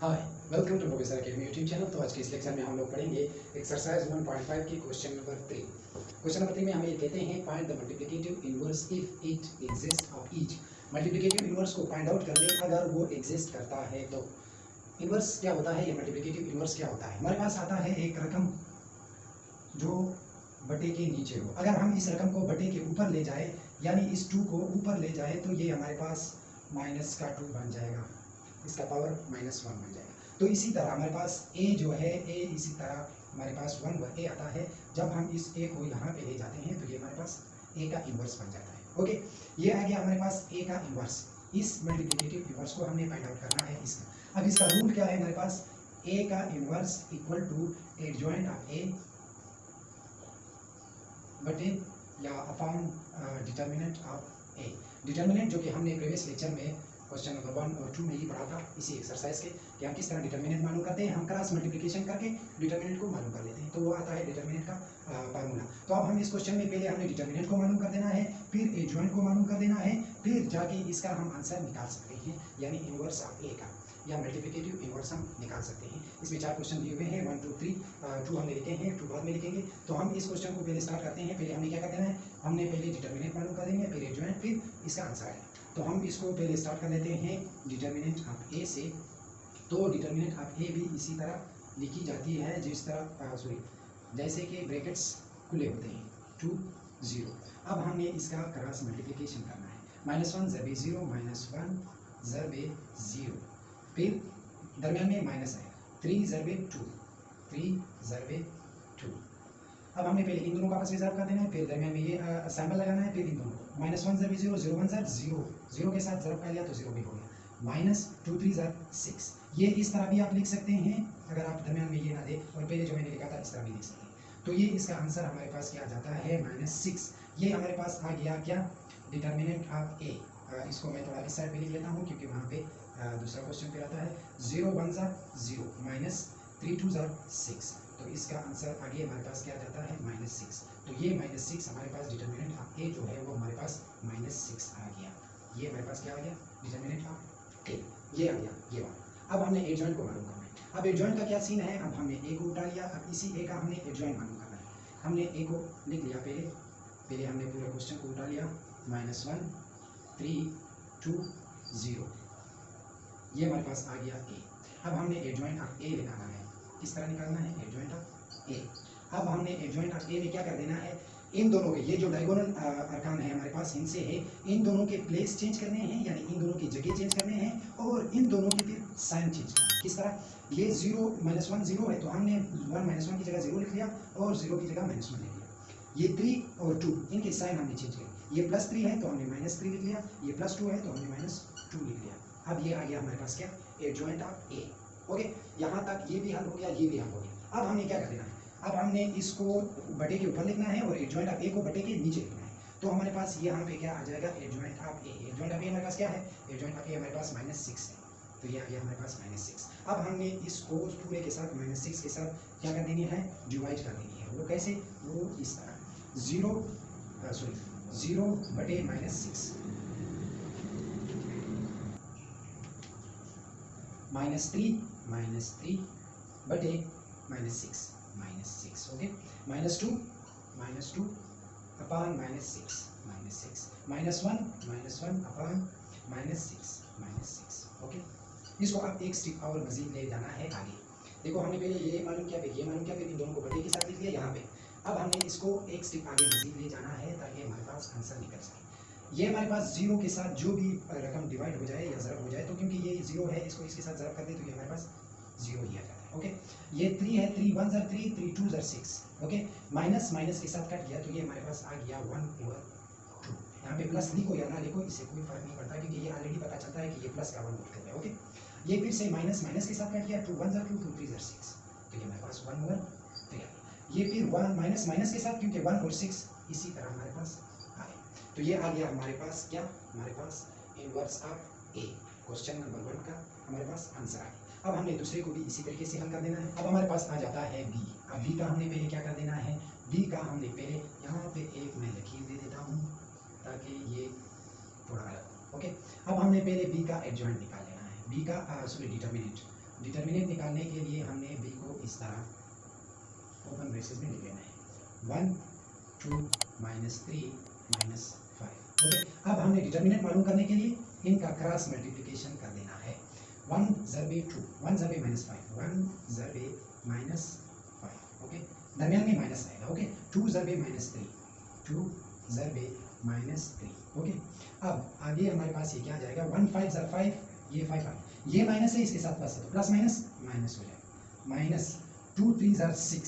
Hi, welcome to professor academy YouTube channel. तो आज के इस लेक्चर में हम लोग पढ़ेंगे एक्सरसाइज 1.5 की क्वेश्चन नंबर 3। क्वेश्चन नंबर 3 में हमें ये कहते हैं find the multiplicative inverse if it exist of each. Multiplicative inverse को फाइंड आउट कर लें अगर वो एग्जिस्ट करता है तो। इनवर्स क्या होता है, ये मल्टीप्लिकेटिव इनवर्स क्या होता है? हमारे पास आता है एक रकम जो बटे के नीचे हो। अगर हम इस रकम को बटे के ऊपर ले जाए, यानी इस 2 को ऊपर ले जाए, तो ये हमारे पास माइनस का 2 बन जाएगा, इसका पावर -1 बन जाएगा। तो इसी तरह हमारे पास a जो है a इसी तरह हमारे पास 1/a आता है। जब हम इस a को यहाँ पे ले जाते हैं तो ये हमारे पास a का इन्वर्स बन जाता है। ओके, ये आ गया हमारे पास a का इन्वर्स। इस मल्टीप्लिकेटिव इन्वर्स को हमने फाइंड आउट करना है इसका। अब इसका रूल क्या है हमारे पास? a का inverse equal to adjoint of a बटे या upon determinant of a। Determinant जो कि हमने प्रीवियस लेक्चर में क्वेश्चन नंबर 1 और 2 में ही पढ़ा था इसी एक्सरसाइज के, कि हम किस तरह डिटर्मिनेंट मालूम करते हैं। हम क्रॉस मल्टीप्लिकेशन करके डिटर्मिनेंट को मालूम कर लेते हैं, तो वो आता है डिटर्मिनेंट का फार्मूला। तो अब हम इस क्वेश्चन में पहले हमने डिटर्मिनेंट को मालूम कर देना है, फिर एडजॉइंट को मालूम कर देना है, फिर जाके इसका हम आंसर निकाल सकते हैं, यानी इनवर्स ऑफ ए का या मल्टीप्लिकेटिव इनवर्स हम निकाल सकते हैं। इसमें 4 क्वेश्चन दिए हुए हैं, 1 2 3, 2 हमने लिखे हैं, 2 बाद में लिखेंगे। तो हम इस क्वेश्चन को पहले स्टार्ट करते हैं। पहले हमने क्या कर देना है, हमने पहले डिटर्मिनेंट मालूम कर देंगे, फिर एडजॉइंट, फिर इसका आंसर है। तो हम इसको पहले स्टार्ट कर लेते हैं डिटर्मिनेंट ऑफ ए से। तो डिटर्मिनेंट ऑफ ए भी इसी तरह लिखी जाती है जिस तरह जैसे कि ब्रैकेट्स खुले होते हैं 2 0। अब हमने इसका क्रॉस मल्टीप्लिकेशन करना है। -1 ज़रबे 0, -1 ज़रबे 0, फिर दरमियान में माइनस है 3 ज़रबे 2, 3 ज़रबे 2। अब हमने पहले इन दोनों का आपस में ज़रब कर देना है, फिर दरमियान में ये सैम्बल लगाना है, फिर इन दोनों को -1 ज़रबे 0, 0 1 ज़र 0, 0 के साथ ज़रब कर लिया तो 0 भी हो गया, -2 3 ज़र 6। ये इस तरह भी आप लिख सकते हैं अगर आप दरमियान में ये ना दे, और पहले जो मैंने लिखा था इस तरह भी लिख सकते हैं। तो ये इसका आंसर हमारे पास क्या आ जाता है, -6। ये हमारे पास आ गया क्या, डिटर्मिनेंट ऑफ ए। इसको मैं थोड़ा इस साइड पे लिख लेता हूँ क्योंकि वहाँ पे दूसरा क्वेश्चन फिर आता है 0 1 ज़र 0, -3 2 ज़र 6। तो इसका आंसर आगे हमारे पास क्या जाता है, -6। तो ये -6 हमारे पास डिटर्मिनेंट ऑफ ए जो है वो हमारे पास -6 आ गया। ये हमारे पास क्या आ गया, डिटर्मिनेंट ऑफ ए, ये आ गया ये वाला। अब हमने एडजॉइंट को मालूम करना है। अब एडजॉइंट का क्या सीन है, अब हमने ए को उठा लिया, अब इसी ए का हमने एडजॉइंट मालूम करना है। हमने ए को लिख लिया, पहले हमने पूरे क्वेश्चन को उठा लिया, -1 3 2 0, ये हमारे पास आ गया ए। अब हमने एडजॉइंट ऑफ ए निकालना है, किस तरह निकालना है, एडजॉइंट ऑफ ए। अब हमने एडजॉइंट ऑफ ए में क्या कर देना है, इन दोनों के ये जो डायगोनल अरकान है हमारे पास इनसे है, इन दोनों के प्लेस चेंज करने हैं, यानी इन दोनों की जगह चेंज करने हैं, और इन दोनों के फिर साइन चेंज करना है। किस तरह, ये 0 -1 0 है तो हमने 1 -1 की जगह 0 लिख लिया और 0 की जगह -1 लिख लिया। ये 3 और 2 इनके साइन हमने चेंज किए, ये +3 है तो हमने -3 लिख लिया, ये +2 है तो हमने -2 लिख लिया। अब ये आ गया हमारे पास क्या, एडजॉइंट ऑफ ए। ओके, यहाँ तक ये भी हल हो गया, ये भी हल हो गया। अब हमने क्या कर देना है, अब हमने इसको बटे के ऊपर लिखना है और एडजॉइंट ऑफ ए को बटे के नीचे लिखना है। तो हमारे पास यहाँ पे क्या आ जाएगा, adjoint of A. Adjoint of A हमारे पास क्या है, एडजॉइंट ऑफ ए हमारे पास -6 है, तो ये आ गया हमारे पास -6। अब हमने इसको पूरे के साथ -6 के साथ क्या कर देनी है, डिवाइड कर देनी है। वो कैसे, वो इस तरह 0 बटे -6, -3 बटे -6, ओके, -2 अपॉन -6, -1 अपॉन -6, ओके। इसको आप एक स्टेप और मजीद ले जाना है आगे। देखो हमने पहले ये मालूम किया, फिर ये मालूम किया, फिर इन दोनों को बटे के साथ लिख लिया यहाँ पे। अब हमने इसको एक स्टेप आगे मजीद ले जाना है ताकि हमारे पास आंसर निकल सके। ये हमारे पास 0 के साथ जो भी रकम डिवाइड हो जाए या ज़रब हो जाए, तो क्योंकि ये 0 है, इसको इसके साथ ज़रब कर दे तो ये हमारे पास 0 ही आ जाता है। ओके, ये 3 है, 3 1 ज़र 3, 3 2 ज़र 6, ओके, माइनस के साथ कट गया तो ये हमारे पास आ गया 1/2। यहाँ पे प्लस लिखो या ना लिखो इससे कोई फर्क नहीं पड़ता, क्योंकि ये ऑलरेडी पता चलता है कि ये प्लस का 1/2 है। ओके, ये फिर से माइनस के साथ कट गया, 2 1 ज़र 2, 2 3 ज़र 6, तो ये हमारे पास 1/3। ये फिर 1 माइनस के साथ, क्योंकि 1 और 6 इसी तरह हमारे पास आए, तो ये आ गया हमारे पास क्या, हमारे पास inverse of A. Question number 1 का हमारे पास आंसर आ गया। अब हमने दूसरे को भी इसी तरीके से हल कर देना है। अब हमारे पास आ जाता है बी। अब बी का हमने पहले क्या कर देना है, बी का हमने पहले यहाँ पे एक मैं लकीर दे देता हूँ ताकि ये थोड़ा अलग। ओके, अब हमने पहले बी का एडजॉइंट निकाल लेना है, बी का डिटर्मिनेंट। डिटर्मिनेंट निकालने के लिए हमने बी को इस तरह ओपन ब्रेसेस में लिख लेना है 1 2 -3 -5। ओके, अब हमने डिटर्मिनेंट मालूम करने के लिए इनका क्रॉस मल्टीप्लिकेशन कर देना है। 1 ज़रबे 2 1 ज़रबे -5 1 ज़रबे -5। ओके, दरमियान में माइनस आएगा। ओके, 2 ज़रबे -3 2 ज़रबे -3। ओके, अब आगे हमारे पास ये क्या आ जाएगा 1 5 ज़र 5 ये 5 ये माइनस है, इसके साथ प्लस है तो प्लस माइनस माइनस हो जाएगा। माइनस 2 3 ज़र 6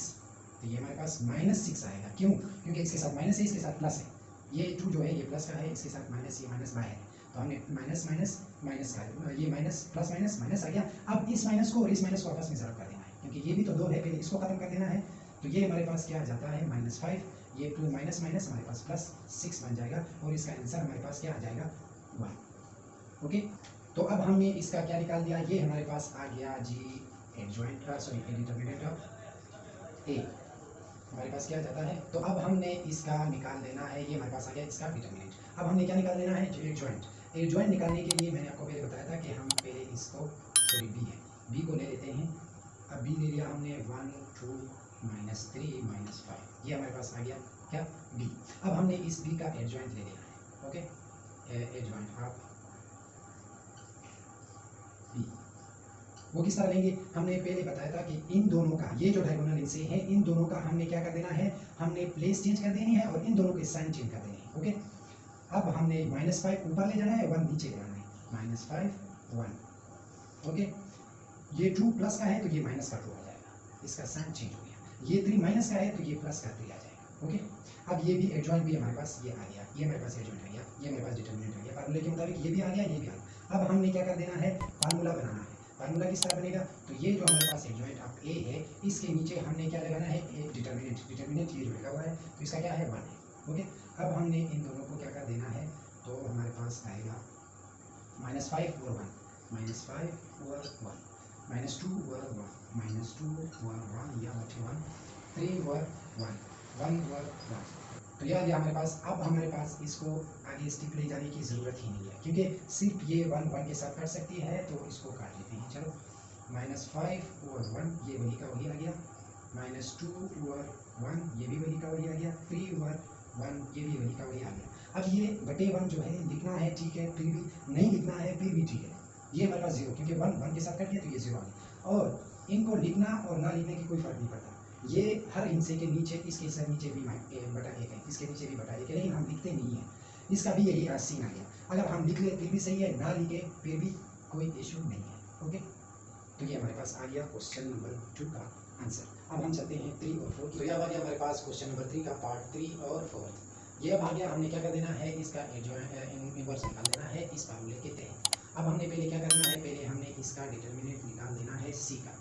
तो ये हमारे पास -6 आएगा। क्यों? क्योंकि इसके साथ माइनस है, इसके साथ प्लस है। ये 2 जो है ये प्लस का है, इसके साथ माइनस, ये माइनस बाहर है तो हमने माइनस माइनस माइनस का ये माइनस प्लस माइनस माइनस आ गया। अब इस माइनस को और इस माइनस को आपस में ज़रब कर देना है क्योंकि ये भी तो 2 है, पहले इसको खत्म कर देना है। तो ये हमारे पास क्या आ जाता है -5, ये 2 माइनस माइनस हमारे पास +6 बन जाएगा और इसका आंसर हमारे पास क्या आ जाएगा 1। ओके, तो अब हमने इसका क्या निकाल दिया, ये हमारे पास आ गया जी adjoint sorry determinant of A हमारे पास क्या जाता है। तो अब हमने इसका निकाल लेना है, ये हमारे पास आ गया इसका डिटरमिनेंट। अब हमने क्या निकाल लेना है एक जॉइंट निकालने के लिए मैंने आपको पहले बताया था कि हम पहले इसको सॉरी बी को ले लेते हैं। अब बी ले लिया हमने 1 2 -3 -5 ये हमारे पास आ गया क्या बी। अब हमने इस बी का एडजॉइंट ले लेना है। ओके, एडजॉइंट ऑफ बी वो किस तरह लेंगे, हमने पहले बताया था कि इन दोनों का ये जो डायगोनल इनसे है इन दोनों का हमने क्या कर देना है, हमने प्लेस चेंज कर देनी है और इन दोनों के साइन चेंज कर देने हैं। ओके, अब हमने -5 ऊपर ले जाना है 1 नीचे ले जाना है -5 1। ओके, ये 2 प्लस का है तो ये माइनस का 2 आ जाएगा, इसका साइन चेंज हो गया। ये 3 माइनस का है तो ये प्लस का 3 आ जाएगा। ओके, अब ये भी एडजॉइंट भी हमारे पास ये आ गया, ये हमारे पास एडजॉइंट आ गया, ये हमारे पास डिटरमिनेंट आ गया। फार्मूले के मुताबिक ये भी आ गया, ये भी आ गया। अब हमने क्या कर देना है, फार्मूला बनाना है। फार्मूला किस तरह बनेगा, तो ये जो हमारे पास एडजॉइंट ऑफ ए है इसके नीचे हमने क्या लगाना है डिटरमिनेंट ये जो लगा हुआ है तो इसका क्या है 1 है। ओके, अब हमने इन दोनों को क्या कर देना है, तो हमारे पास आएगा -5 और 1 -5 और 1 -2 और 1 -2 और 1 या 1 3 और 1 1 और 1 तो यह आ गया हमारे पास। अब हमारे पास इसको आगे स्टिक ले जाने की ज़रूरत ही नहीं है क्योंकि सिर्फ ये 1 1 के साथ कट सकती है तो इसको काट लेते हैं। चलो -5 और 1 ये वही का वही आ गया, -2 और 1 ये भी वही का वही आ गया, 3 और 1 ये भी वही का वही आ गया। अब ये बटे 1 जो है लिखना है ठीक है, फिर भी नहीं लिखना है फिर भी ठीक है। ये हमारे पास 0 क्योंकि 1 1 के साथ कट गया तो ये 0 आ गया और इनको लिखना और ना लिखने की कोई फ़र्क नहीं पड़ता। ये हर हिस्से के नीचे इसके हिस्से नीचे भी बटा 1 है, इसके नीचे भी बटा 1 है, लेकिन हम लिखते नहीं हैं। इसका भी यही सीन आ गया, अगर हम लिख ले फिर भी सही है, ना लिखे फिर भी कोई इशू नहीं है। ओके, तो ये हमारे पास आ गया क्वेश्चन नंबर 2 का आंसर। अब हम चलते हैं 3 और 4। तो यह आ गया हमारे पास क्वेश्चन नंबर 3 का पार्ट 3 और 4। ये अब आ गया, हमने क्या कर देना है, इसका इनवर्स निकाल देना है इस फार्मूले के तहत। अब हमने पहले क्या करना है, पहले हमने इसका डिटरमिनेंट निकाल देना है सी का।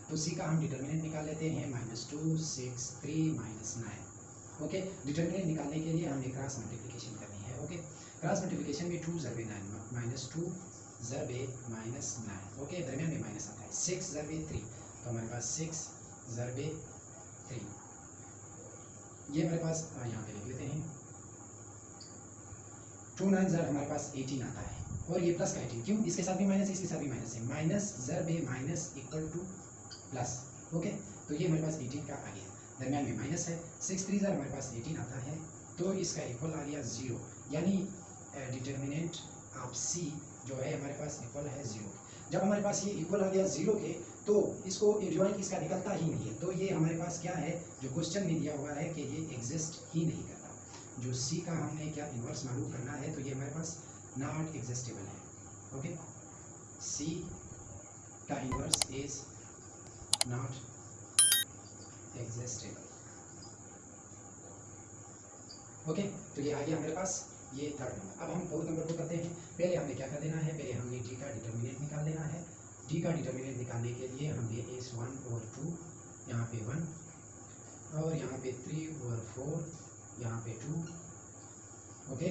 तो सी का हम डिटरमिनेंट निकाल लेते हैं -2 6 3 -9। ओके, डिटरमिनेंट निकालने के लिए हमें क्रॉस मल्टीप्लिकेशन करनी है। ओके, क्रॉस मल्टीप्लिकेशन में 2 ज़रबे 9 -2 ज़रबे -9। ओके, दरमियान में माइनस आता है 6 ज़रबे 3 तो हमारे पास 6 ज़रबे 3 ये हमारे पास यहाँ पे लिख लेते हैं 2 9 ज़र हमारे पास 18 आता है और ये प्लस का 18 क्यों, इसके साथ भी माइनस है इसके साथ भी माइनस है, माइनस ज़रबे minus equal to plus. Okay, तो ये हमारे पास 18 का आ गया, दरमियान में माइनस है 6 3 ज़र हमारे पास 18 आता है तो इसका इक्वल आ गया 0, यानी डिटरमिनेंट ऑफ सी जो है हमारे पास इक्वल है 0। जब हमारे पास ये इक्वल आ गया 0 के तो इसको एडजॉइंट इसका निकलता ही नहीं है, तो ये हमारे पास क्या है जो क्वेश्चन में दिया हुआ है कि ये एग्जिस्ट ही नहीं करता। जो सी का हमने क्या इन्वर्स मालूम करना है तो ये हमारे पास नॉट एग्जिस्टेबल है। ओके, सी का इन्वर्स इज नॉट एग्जिस्टेबल। ओके, तो ये आ गया हमारे पास ये थर्ड नंबर। अब हम फोर्थ नंबर को करते हैं। पहले हमने क्या कर देना है, पहले हमने डी का डिटरमिनेंट निकाल देना है। डी का डिटरमिनेंट निकालने के लिए हमने इस 1 और 2 यहाँ पे 1 और यहाँ पे 3 और 4 यहाँ पे 2। ओके,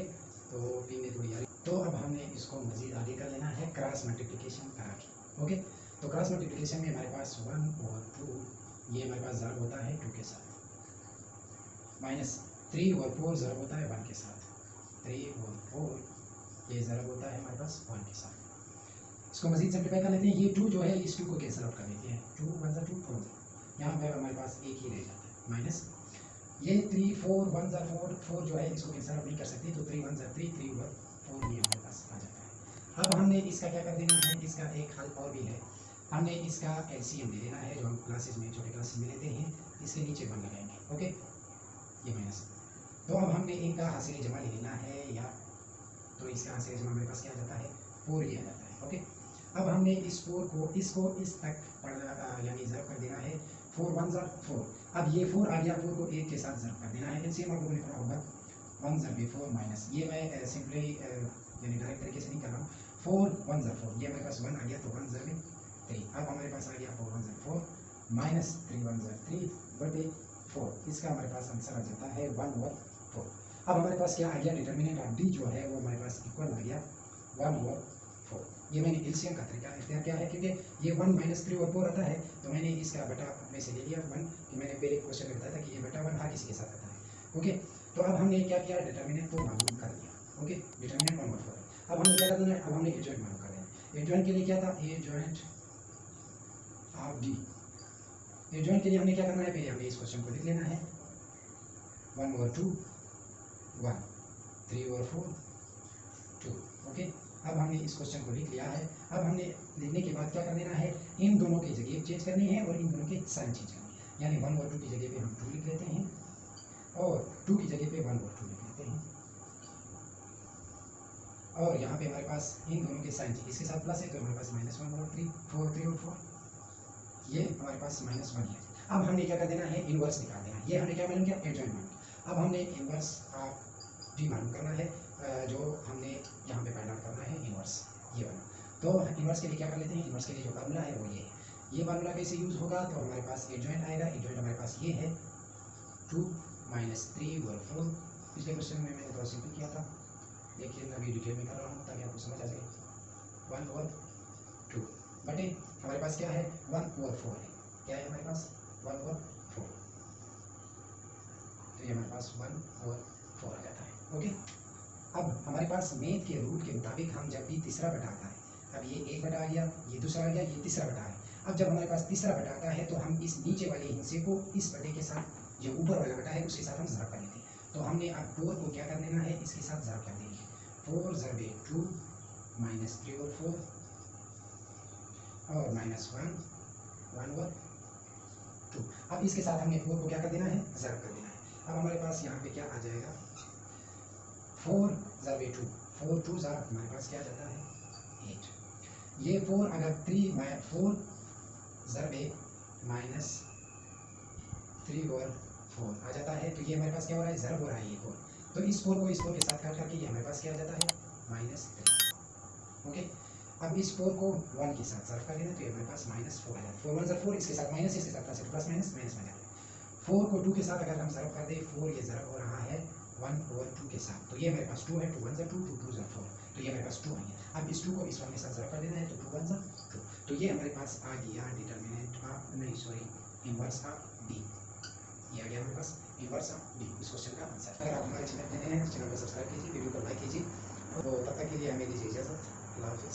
तो 3 में थोड़ी आ रही, तो अब हमने इसको मज़ीद आगे कर लेना है क्रॉस मल्टीप्लिकेशन करा के। ओके, तो क्रॉस मल्टीप्लिकेशन में हमारे पास 1 और 2 ये हमारे पास ज़रब होता है 2 के साथ, -3 और 4 ज़रब होता है 1 के साथ, 3 और 4 ये ज़रब होता है हमारे पास 1 के साथ। इसको मजीद सिंप्लीफाई कर लेते हैं। ये 2 जो है इस 2 को कैंसिल आउट कर देते हैं, 2 1 2 4, यहाँ पे हमारे पास एक ही रह जाता है माइनस ये 3 4 1 4 4 जो है इसको कैंसिल आउट नहीं कर सकते, तो 3 1 3 3 1 4 ये हमारे पास आ जाता है। अब हमने इसका क्या कर देना है, इसका एक हल और भी है, हमने इसका एलसीएम ले लेना है जो हम क्लासेस में छोटे क्लासेस में लेते हैं, इसके नीचे 1 लगाएंगे। ओके, ये माइनस, तो अब हमने इनका हासिल जमा ले लेना है, या तो इसका हासिल जमा हमारे पास क्या आ जाता है 4 ये आ जाता है। ओके, अब हमने इस 4 को इसको इस तक यानी ज़रब कर देना है, 4 1 4, अब ये 4 आ गया, 4 को 1 के साथ ज़रब कर देना है, एलसीएम आप लोगों ने पढ़ा होगा 1 ज़रब 4 माइनस, ये मैं सिंपली यानी डायरेक्ट तरीके से नहीं कर रहा हूँ, 4 1 4, ये हमारे पास 1 आ गया, तो 1 ज़रब 3, अब हमारे पास आ गया 4 1 4 माइनस 3 1 3 बटे 4, इसका हमारे पास आंसर आ जाता है 1 ओवर 4। अब हमारे पास क्या आ गया, डिटर्मिनेंट ऑफ डी जो है वो हमारे पास इक्वल आ गया 1 ओवर 4। ये मैंने एलसीएम का तरीका इख्तियार किया है, क्योंकि ये 1 माइनस 3 और 4 आता है, तो मैंने इसका बटा में से ले लिया 1, कि मैंने पहले क्वेश्चन में बताया था कि ये बटा 1 हर किसी के साथ आता है। ओके, तो अब हमने क्या किया, डिटर्मिनेंट को मालूम कर दिया। ओके, डिटर्मिनेंट 1 ओवर 4 है। अब हमने क्या करना है, अब हमने एडजॉइंट मालूम कर देना है। एडजॉइंट के लिए क्या था, एडजॉइंट ऑफ डी, एडजॉइंट के लिए हमने क्या करना है, पहले हमने इस क्वेश्चन को लिख लेना है 1 ओवर 2 1 3 ओवर 4 2। ओके, अब हमने इस क्वेश्चन को लिख लिया है। अब हमने लिखने के बाद क्या कर देना है, इन दोनों की जगह चेंज करनी है और इन दोनों के साइन चेंज करनी है, यानी 1 और 2 की जगह पे हम 2 लिख लेते हैं और 2 की जगह पे 1 और 2 लिख लेते हैं, और यहाँ पे हमारे पास इन दोनों के साइन चेंज, इसके साथ प्लस है तो हमारे पास -1 और 3 4 3 और 4, ये हमारे पास -1 है। अब हमने क्या कर देना है, इनवर्स निकाल देना है, ये हमने क्या मालूम किया, एडजॉइंट मालूम। अब हमने इनवर्स ऑफ डी मालूम करना है, जो हमने यहाँ पे फाइंड आउट करना है इनवर्स, ये वाला। तो इनवर्स के लिए क्या कर लेते हैं, इनवर्स के लिए जो फार्मूला है वो ये है, ये फार्मूला कैसे यूज़ होगा, तो हमारे पास एडजॉइंट आएगा, एडजॉइंट हमारे पास ये है 2 माइनस 3 ओवर 4, पिछले क्वेश्चन में मैंने थोड़ा सिंपल किया था, लेकिन अभी डिटेल में कर रहा हूँ ताकि आपको समझ आ जाए। 1 ओवर 2 बटे हमारे पास क्या है 1 ओवर 4 है, क्या है हमारे पास 1 ओवर 4, तो ये हमारे पास 1 ओवर 4 आ जाता है। ओके, अब हमारे पास मैथ के रूल के मुताबिक हम जब भी तीसरा बटा आता है, अब ये एक बटा आ गया, ये दूसरा आ गया, ये तीसरा बटा है, अब जब हमारे पास तीसरा बटा आता है तो हम इस नीचे वाले हिस्से को इस बटे के साथ, जो ऊपर वाला बटा है उसके साथ हम ज़रब कर लेते हैं। तो हमने अब 4 को क्या कर देना है, इसके साथ ज़रब कर देंगे, 4 ज़रब 2 माइनस 3 और 4 और -1 1 और 2। अब इसके साथ हमने 4 को क्या कर देना है, ज़रब कर देना है। अब हमारे पास यहाँ पे क्या आ जाएगा, 4 ज़रब 2 4 2 ज़रब हमारे पास क्या जाता है 8, ये 4 अगर 4 ज़रब माइनस 3 और 4 आ जाता है, तो ये हमारे पास क्या हो रहा है, ज़रब हो रहा है ये 4, तो इस 4 को इस 4 के साथ काट करके ये हमारे पास क्या आ जाता है -3। ओके, अब इस 4 को 1 के साथ ज़रब कर देना, तो ये हमारे पास -4 आ जाता है, 4 1 4, इसके साथ माइनस, इसके साथ प्लस, प्लस माइनस माइनस में जाता है। 4 को 2 के साथ अगर हम ज़रब कर दें, 4 ये ज़रब हो रहा है 1 ओवर 2 के साथ, तो ये हमारे पास 2 है, 2 1 2 2 2 4, तो ये हमारे पास 2 है। अब इस 2 को इस 1 के साथ ज़रब कर देना है, तो 2 1 2, तो ये हमारे पास आ गया डिटर्मिनेंट ऑफ, नहीं सॉरी, इनवर्स ऑफ डी, ये आ गया हमारे पास इनवर्स ऑफ डी, इस क्वेश्चन का आंसर। अगर आप हमारे चैनल पे नए हैं, चैनल को सब्सक्राइब कीजिए, वीडियो को लाइक कीजिए, तो तब तक के लिए हमें दीजिए इजाज़त, अल्लाह हाफ़िज़।